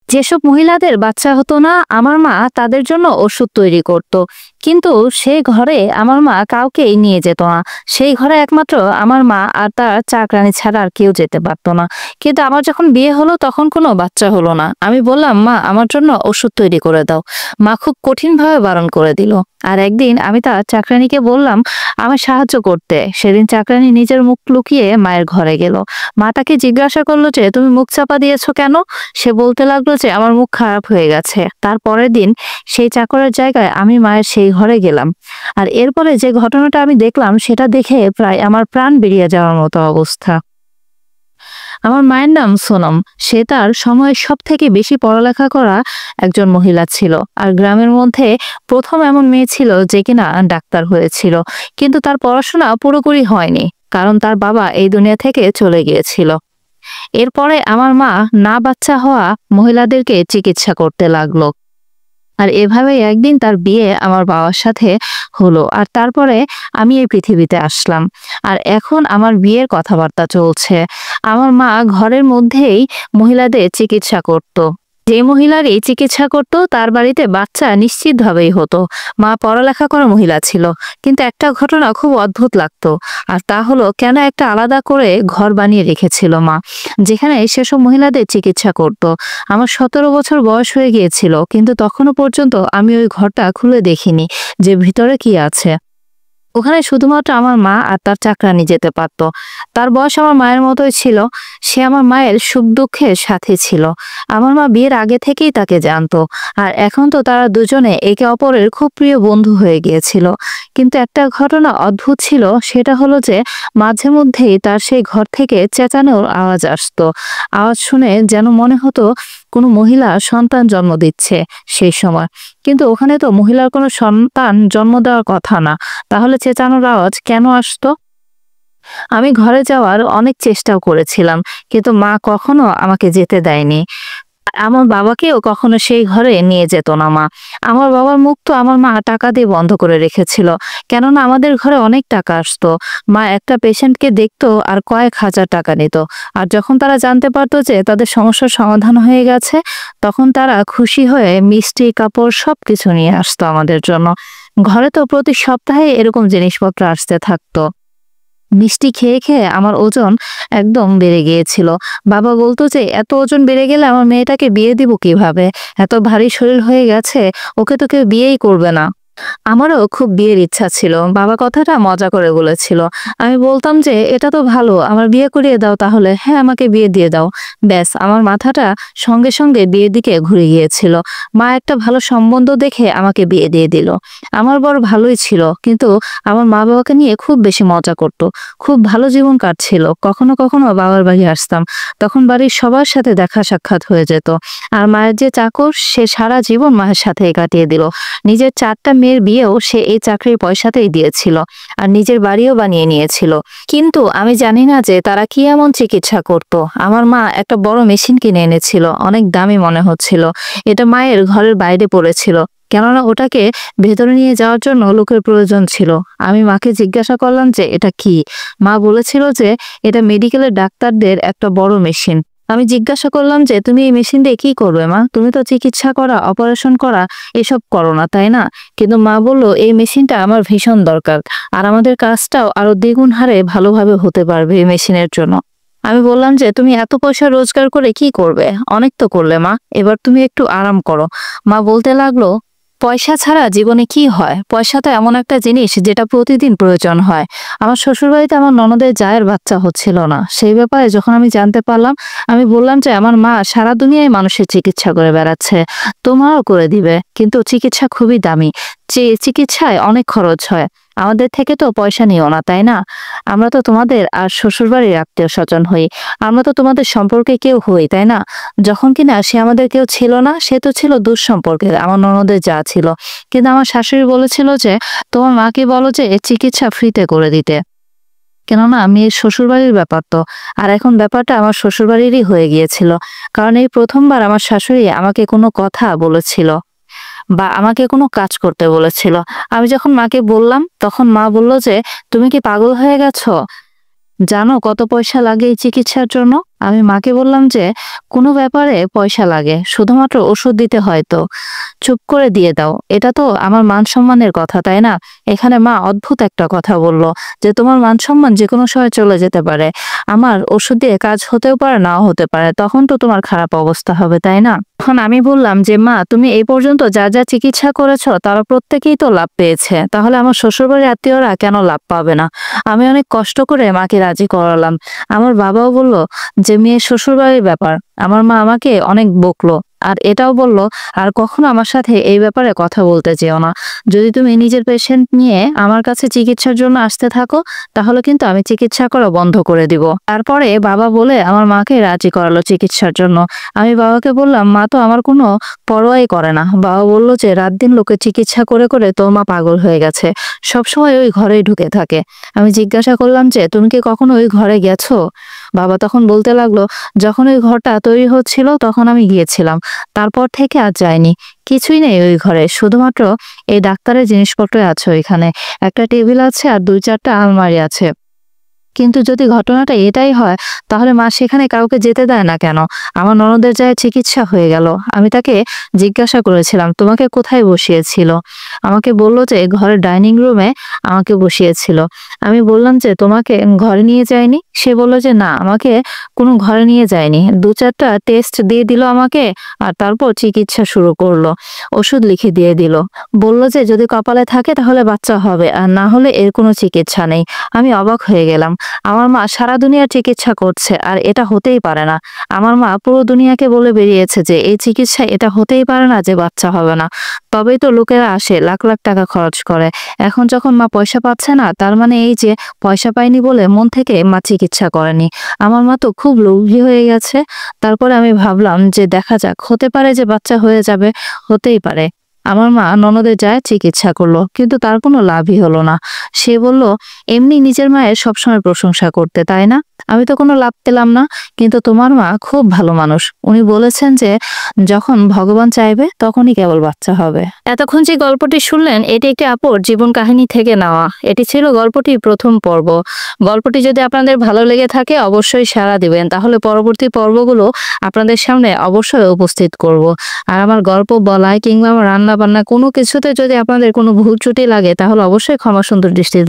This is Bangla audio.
যেসব মহিলাদের বাচ্চা হতো না, আমার মা তাদের জন্য ওষুধ তৈরি করত। কিন্তু সেই ঘরে আমার মা কাউকেই নিয়ে যেত না। সেই ঘরে একমাত্র আমার মা আর তার চাকরানী ছাড়া আর কেউ যেতে পারতো না। কিন্তু আমার যখন বিয়ে হলো তখন কোনো বাচ্চা হলো না। আমি বললাম, মা আমার জন্য ওষুধ তৈরি করে দাও। মা খুব কঠিনভাবে বারণ করে দিল। আর একদিন আমি তার চাকরানীকে বললাম আমায় সাহায্য করতে। সেদিন চাকরানী নিজের মুখ লুকিয়ে মায়ের ঘরে গেল। মা তাকে জিজ্ঞাসা করলো যে তুমি মুখ চাপা দিয়েছো কেন? সে বলতে লাগলো যে আমার মুখ খারাপ হয়ে গেছে। তার পরের দিন সেই চাকরের জায়গায় আমি মায়ের সেই ঘরে গেলাম। আর এরপরে যে ঘটনাটা আমি দেখলাম সেটা দেখে প্রায় আমার প্রাণ বেরিয়ে যাওয়ার মতো অবস্থা। আমার মায়ের নাম সোনম। সে তার সময়ের সব থেকে বেশি পড়ালেখা করা একজন মহিলা ছিল। আর গ্রামের মধ্যে প্রথম এমন মেয়ে ছিল যে কিনা ডাক্তার হয়েছিল। কিন্তু তার পড়াশোনা পুরোপুরি হয়নি, কারণ তার বাবা এই দুনিয়া থেকে চলে গিয়েছিল। এরপরে আমার মা না বাচ্চা হওয়া মহিলাদেরকে চিকিৎসা করতে লাগলো। আর এভাবেই একদিন তার বিয়ে আমার বাবার সাথে হলো। আর তারপরে আমি এই পৃথিবীতে আসলাম। আর এখন আমার বিয়ের কথাবার্তা চলছে। আমার মা ঘরের মধ্যেই মহিলাদের চিকিৎসা করত। যে মহিলার এই চিকিৎসা করত তার বাড়িতে বাচ্চা নিশ্চিতভাবেই হতো। মা পড়ালেখা করা মহিলা ছিল, কিন্তু একটা ঘটনা খুব অদ্ভুত লাগতো। আর তা হলো, কেন একটা আলাদা করে ঘর বানিয়ে রেখেছিল মা, যেখানে সেসব মহিলাদের চিকিৎসা করত। আমার 17 বছর বয়স হয়ে গিয়েছিল, কিন্তু তখনও পর্যন্ত আমি ওই ঘরটা খুলে দেখিনি যে ভিতরে কি আছে। ওখানে শুধুমাত্র আমার মা আর তার চাকরানী যেতে পারতো। তার বয়স আমার মায়ের মতোই ছিল। সে আমার মায়ের সুখ দুঃখের সাথে ছিল। আমার মা বিয়ের আগে থেকেই তাকে জানতো। আর এখন তো তারা দুজনে একে অপরের খুব প্রিয় বন্ধু হয়ে গিয়েছিল। কিন্তু একটা ঘটনা অদ্ভুত ছিল, সেটা হলো যে মাঝে মধ্যেই তার সেই ঘর থেকে চেঁচানোর আওয়াজ আসতো। আওয়াজ শুনে যেন মনে হতো কোনো মহিলা সন্তান জন্ম দিচ্ছে সেই সময়। কিন্তু ওখানে তো মহিলার কোনো সন্তান জন্ম দেওয়ার কথা না, তাহলে চেঁচানোর আওয়াজ কেন আসতো? আমি ঘরে যাওয়ার অনেক চেষ্টাও করেছিলাম, কিন্তু মা কখনো আমাকে যেতে দেয়নি। আমার বাবাকেও কখনো সেই ঘরে নিয়ে যেত না মা। আমার বাবার মুখ তো আমার মা টাকা দিয়ে বন্ধ করে রেখেছিল, কেননা আমাদের ঘরে অনেক টাকা আসতো। মা একটা পেশেন্টকে দেখতো আর কয়েক হাজার টাকা নিত। আর যখন তারা জানতে পারতো যে তাদের সমস্যার সমাধান হয়ে গেছে, তখন তারা খুশি হয়ে মিষ্টি, কাপড় সবকিছু নিয়ে আসতো আমাদের জন্য। ঘরে তো প্রতি সপ্তাহে এরকম জিনিসপত্র আসতে থাকতো। মিষ্টি খেয়ে খেয়ে আমার ওজন একদম বেড়ে গিয়েছিল। বাবা বলতো যে এত ওজন বেড়ে গেলে আমার মেয়েটাকে বিয়ে দিব কিভাবে? এত ভারী শরীর হয়ে গেছে, ওকে তো কেউ বিয়েই করবে না। আমারও খুব বিয়ের ইচ্ছা ছিল। বাবা কথাটা মজা করে বলেছিল। আমি বলতাম যে এটা তো ভালো, আমার বিয়ে করিয়ে দাও তাহলে। হ্যাঁ, আমাকে বিয়ে দিয়ে দাও। ব্যাস, আমার মাথাটা সঙ্গে সঙ্গে বিয়ের দিকে ঘুরে গিয়েছিল। মা একটা ভালো সম্বন্ধ দেখে আমাকে বিয়ে দিয়ে দিল। আমার বর ভালোই ছিল, কিন্তু আমার মা বাবাকে নিয়ে খুব বেশি মজা করত। খুব ভালো জীবন কাটছিল। কখনো কখনো বাবার বাড়ি আসতাম, তখন বাড়ির সবার সাথে দেখা সাক্ষাৎ হয়ে যেত। আর মায়ের যে চাকর, সে সারা জীবন মায়ের সাথে কাটিয়ে দিল। নিজের 4টা মেয়ের বিয়েও সে এই চাকরির পয়সাতেই দিয়েছিল, আর নিজের বাড়িও বানিয়ে নিয়েছিল। কিন্তু আমি জানি না যে তারা কি এমন চিকিৎসা করত। আমার মা একটা বড় মেশিন কিনে এনেছিল, অনেক দামি মনে হচ্ছিল। এটা মায়ের ঘরের বাইরে পড়েছিল, কেননা ওটাকে ভেতরে নিয়ে যাওয়ার জন্য লোকের প্রয়োজন ছিল। আমি মাকে জিজ্ঞাসা করলাম যে এটা কি। মা বলেছিল যে এটা মেডিকেলের ডাক্তারদের একটা বড় মেশিন। আমি জিজ্ঞাসা করলাম যে তুমি এই মেশিন দিয়ে কি করবে মা? তুমি তো চিকিৎসা করা, অপারেশন করা এসব করো না, তাই না? কিন্তু মা বলল এই মেশিনটা আমার ভীষণ দরকার, আর আমাদের কাজটাও আরো দ্বিগুণ হারে ভালোভাবে হতে পারবে এই মেশিনের জন্য। আমি বললাম যে তুমি এত পয়সা রোজগার করে কি করবে? অনেক তো করলে মা, এবার তুমি একটু আরাম করো। মা বলতে লাগলো, পয়সা ছাড়া জীবনে কি হয়? পয়সা তো এমন একটা জিনিস যেটা প্রতিদিন প্রয়োজন হয়। আমার শ্বশুরবাড়িতে আমার ননদের জায়ের বাচ্চা হচ্ছিল না। সেই ব্যাপারে যখন আমি জানতে পারলাম, আমি বললাম যে আমার মা সারা দুনিয়ায় মানুষের চিকিৎসা করে বেড়াচ্ছে, তোমারও করে দিবে, কিন্তু চিকিৎসা খুবই দামি। যে চিকিৎসায় অনেক খরচ হয়। আমাদের থেকে তো পয়সা নিও না, তাই না? আমরা তো তোমাদের আর শ্বশুরবাড়ির আত্মীয় স্বজন হই। আমরা তো তোমাদের সম্পর্কে কেউ হই, তাই না? যখন কিনা সে আমাদের কেউ ছিল না, সে তো ছিল দূর সম্পর্কের, আমার ননদের যা ছিল। কিন্তু আমার শাশুড়ি বলেছিল যে তোমার মাকে বলো যে এর চিকিৎসা ফ্রিতে করে দিতে, কেননা আমি এর শ্বশুরবাড়ির ব্যাপার তো। আর এখন ব্যাপারটা আমার শ্বশুরবাড়িরই হয়ে গিয়েছিল, কারণ এই প্রথমবার আমার শাশুড়ি আমাকে কোনো কথা বলেছিল বা আমাকে কোনো কাজ করতে বলেছিল। আমি যখন মাকে বললাম, তখন মা বলল যে তুমি কি পাগল হয়ে গেছো? জানো কত পয়সা লাগে এই চিকিৎসার জন্য? আমি মাকে বললাম যে কোনো ব্যাপারে পয়সা লাগে, শুধুমাত্র ওষুধ দিতে হয় তো চুপ করে দিয়ে দাও, এটা তো আমার মান সম্মানের কথা তাই না? এখানে মা অদ্ভুত একটা কথা বলল যে তোমার মান সম্মান যে কোনো সময় চলে যেতে পারে, আমার ওষুধ দিয়ে কাজ হতেও পারে নাও হতে পারে, তখন তো তোমার খারাপ অবস্থা হবে তাই না? তখন আমি বললাম যে মা, তুমি এই পর্যন্ত যা যা চিকিৎসা করেছো তারা প্রত্যেকেই তো লাভ পেয়েছে, তাহলে আমার শ্বশুরবাড়ির আত্মীয়রা কেন লাভ পাবে না? আমি অনেক কষ্ট করে মাকে রাজি করালাম। আমার বাবাও বলল যে মেয়ে শ্বশুরবাড়ির ব্যাপার। আমার মা আমাকে অনেক বকলো আর এটাও বলল আর কখনো আমার সাথে এই ব্যাপারে কথা বলতে যেও না। যদি তুমি নিজের পেশেন্ট নিয়ে আমার কাছে চিকিৎসার জন্য আসতে থাকো তাহলে কিন্তু আমি চিকিৎসা করা বন্ধ করে দিব। তারপরে বাবা বলে আমার মাকে রাজি করালো চিকিৎসার জন্য। আমি বাবাকে বললাম মা তো আমার কোনো পরোয়াই করে না। বাবা বলল যে রাত দিন লোকে চিকিৎসা করে করে তোর মা পাগল হয়ে গেছে, সবসময় ওই ঘরেই ঢুকে থাকে। আমি জিজ্ঞাসা করলাম যে তুমি কি কখনো ওই ঘরে গেছো? বাবা তখন বলতে লাগলো যখন ওই ঘরটা তৈরি হচ্ছিল তখন আমি গিয়েছিলাম, তারপর থেকে আর যাইনি। কিছুই নেই ওই ঘরে, শুধুমাত্র এই ডাক্তারের জিনিসপত্রই আছে ওইখানে। একটা টেবিল আছে আর 2-4টা আলমারি আছে। কিন্তু যদি ঘটনাটা এটাই হয় তাহলে মা সেখানে কাউকে যেতে দেয় না কেন? আমার ননদের যায় চিকিৎসা হয়ে গেল। আমি তাকে জিজ্ঞাসা করেছিলাম তোমাকে কোথায় বসিয়েছিল? আমাকে বলল যে ঘরের ডাইনিং রুমে আমাকে বসিয়েছিল। আমি বললাম যে তোমাকে ঘরে নিয়ে যায়নি? সে বলল যে না, আমাকে কোনো ঘরে নিয়ে যায়নি। 2-4টা টেস্ট দিয়ে দিল আমাকে আর তারপর চিকিৎসা শুরু করলো। ওষুধ লিখে দিয়ে দিল। বলল যে যদি কপালে থাকে তাহলে বাচ্চা হবে আর না হলে এর কোনো চিকিৎসা নেই। আমি অবাক হয়ে গেলাম। আমার মা সারা দুনিয়ার চিকিৎসা করছে আর এটা হতেই পারে না। আমার মা পুরো দুনিয়াকে বলে বেরিয়েছে যে এই চিকিৎসা এটা হতেই পারে না যে বাচ্চা হবে না। তবেই তো লোকেরা আসে লাখ লাখ টাকা খরচ করে। এখন যখন মা পয়সা পাচ্ছে না তার মানে এই যে পয়সা পায়নি বলে মন থেকে মা চিকিৎসা করেনি। আমার মা তো খুব লোভী হয়ে গেছে। তারপরে আমি ভাবলাম যে দেখা যাক, হতে পারে যে বাচ্চা হয়ে যাবে, হতেই পারে। আমার মা ননদের যায় চিকিৎসা করলো কিন্তু তার কোনো লাভই হলো না। সে বলল এমনি নিজের মায়ের সবসময় প্রশংসা করতে তাই না? আমি তো কোনো লাভ পেলাম না। কিন্তু তোমার মা খুব ভালো মানুষ, উনি বলেছেন যে যখন ভগবান চাইবে তখনই কেবল বাচ্চা হবে। এতক্ষণ যে গল্পটি শুনলেন এটি একটি আপুর জীবন কাহিনী থেকে নেওয়া। এটি ছিল গল্পটির প্রথম পর্ব। গল্পটি যদি আপনাদের ভালো লেগে থাকে অবশ্যই সাড়া দিবেন, তাহলে পরবর্তী পর্বগুলো আপনাদের সামনে অবশ্যই উপস্থিত করব। আর আমার গল্প বলায় কিংবা আমার রান্না বান্না কোনো কিছুতে যদি আপনাদের কোনো ভুল ত্রুটি লাগে তাহলে অবশ্যই ক্ষমা সুন্দর দৃষ্টিতে